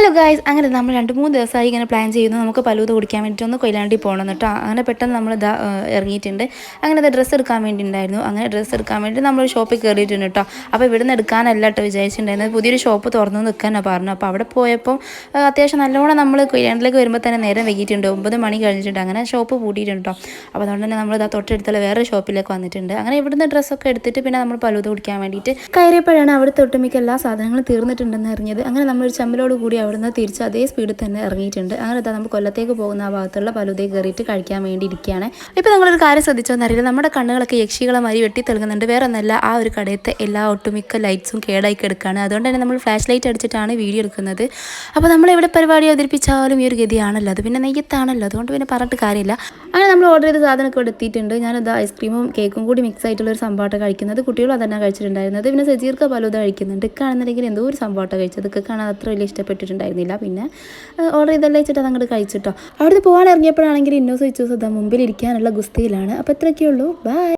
Hello guys, അങ്ങനെ നമ്മൾ 2-3 ദിവസമായി ഇങ്ങനെ പ്ലാൻ ചെയ്യുന്നു. നമുക്ക് ഫലൂദ കുടിക്കാൻ വേണ്ടിയിട്ട് ഒന്ന് കൊയിലാണ്ടി പോകണം കേട്ടോ. അങ്ങനെ പെട്ടെന്ന് നമ്മൾ ഇറങ്ങിയിട്ടുണ്ട്. അങ്ങനെ അത് ഡ്രസ്സ് എടുക്കാൻ വേണ്ടി ഉണ്ടായിരുന്നു. അങ്ങനെ ഡ്രസ്സ് എടുക്കാൻ വേണ്ടി നമ്മൾ ഷോപ്പിൽ കയറിയിട്ടുണ്ട് കേട്ടോ. അപ്പോൾ ഇവിടെ നിന്ന് എടുക്കാനല്ല കേട്ടോ വിചാരിച്ചിട്ടുണ്ടായിരുന്നത്. പുതിയൊരു ഷോപ്പ് തുറന്നു നിൽക്കാനാണ് പറഞ്ഞു. അപ്പോൾ അവിടെ പോയപ്പോൾ അത്യാവശ്യം നല്ലോണം നമ്മൾ കൊയിലാണ്ടിലേക്ക് വരുമ്പോൾ തന്നെ നേരം വൈകിയിട്ടുണ്ട്. 9 മണി കഴിഞ്ഞിട്ടുണ്ട്. അങ്ങനെ ഷോപ്പ് പൂട്ടിയിട്ടുണ്ട് കേട്ടോ. അപ്പോൾ അതുകൊണ്ട് തന്നെ നമ്മൾ തൊട്ടടുത്തുള്ള വേറെ ഷോപ്പിലേക്ക് വന്നിട്ടുണ്ട്. അങ്ങനെ ഇവിടുന്ന് ഡ്രസ്സൊക്കെ എടുത്തിട്ട് പിന്നെ നമ്മൾ ഫലൂദ കുടിക്കാൻ വേണ്ടിയിട്ട് കയറിയപ്പോഴാണ് അവിടുത്തെ ഒട്ടുമിക്ക എല്ലാ സാധനങ്ങളും തീർന്നിട്ടുണ്ടെന്ന് അറിഞ്ഞത്. അങ്ങനെ നമ്മളൊരു ചമ്മലോട് കൂടി അവിടുന്ന് തിരിച്ച് അതേ സ്പീഡിൽ തന്നെ ഇറങ്ങിയിട്ടുണ്ട്. അങ്ങനെ നമ്മൾ കൊല്ലത്തേക്ക് പോകുന്ന ആ ഭാഗത്തുള്ള ഫലൂദയിൽ കയറിയിട്ട് കഴിക്കാൻ വേണ്ടി ഇരിക്കുകയാണ്. ഇപ്പോൾ നിങ്ങളൊരു കാര്യം ശ്രദ്ധിച്ചോന്നറിയില്ല, നമ്മുടെ കണ്ണുകളൊക്കെ യക്ഷികളെ മാതിരി വെട്ടി തെളുങ്ങുന്നുണ്ട്. വേറെ ഒന്നല്ല, ആ ഒരു കടയത്തെ എല്ലാ ഒട്ടുമിക്ക ലൈറ്റ്സും കേടായി കിടക്കുകയാണ്. അതുകൊണ്ട് തന്നെ നമ്മൾ ഫ്ലാഷ് ലൈറ്റ് അടിച്ചിട്ടാണ് വീഡിയോ എടുക്കുന്നത്. അപ്പോൾ നമ്മളിവിടെ പരിപാടി അവതരിപ്പിച്ചാലും ഈ ഒരു ഗതിയാണല്ലോ, അത് പിന്നെ നെയ്യത്താണല്ലോ, അതുകൊണ്ട് പിന്നെ പറഞ്ഞിട്ട് കാര്യമില്ല. അങ്ങനെ നമ്മൾ ഓർഡർ ചെയ്ത സാധനമൊക്കെ ഇവിടെ എത്തിയിട്ടുണ്ട്. ഞാനത് ഐസ്ക്രീമും കേക്കും കൂടി മിക്സ് ആയിട്ടുള്ള ഒരു സംഭവമായിട്ട് കഴിക്കുന്നത്. കുട്ടികളും അതന്നെ കഴിച്ചിട്ടുണ്ടായിരുന്നത്. പിന്നെ സജീർക്ക ഫലൂദ കഴിക്കുന്നുണ്ട്. കാണുന്നുണ്ടെങ്കിൽ എന്തോ ഒരു സംഭവമായിട്ട് കഴിച്ചത്. കാണാൻ അത്ര വലിയ ഇഷ്ടപ്പെട്ടിട്ടുണ്ടായിരുന്നില്ല. പിന്നെ ഓർഡർ ചെയ്തല്ലേ വെച്ചിട്ട് അതങ്ങോട്ട് കഴിച്ചിട്ടോ. അവിടുന്ന് പോകാൻ ഇറങ്ങിയപ്പോഴാണെങ്കിൽ ഇന്നോസ് ഇച്ചൂസ് മുമ്പിൽ ഇരിക്കാനുള്ള ഗുസ്തിയിലാണ്. അപ്പോൾ ഇത്രയൊക്കെയുള്ളൂ. ബൈ.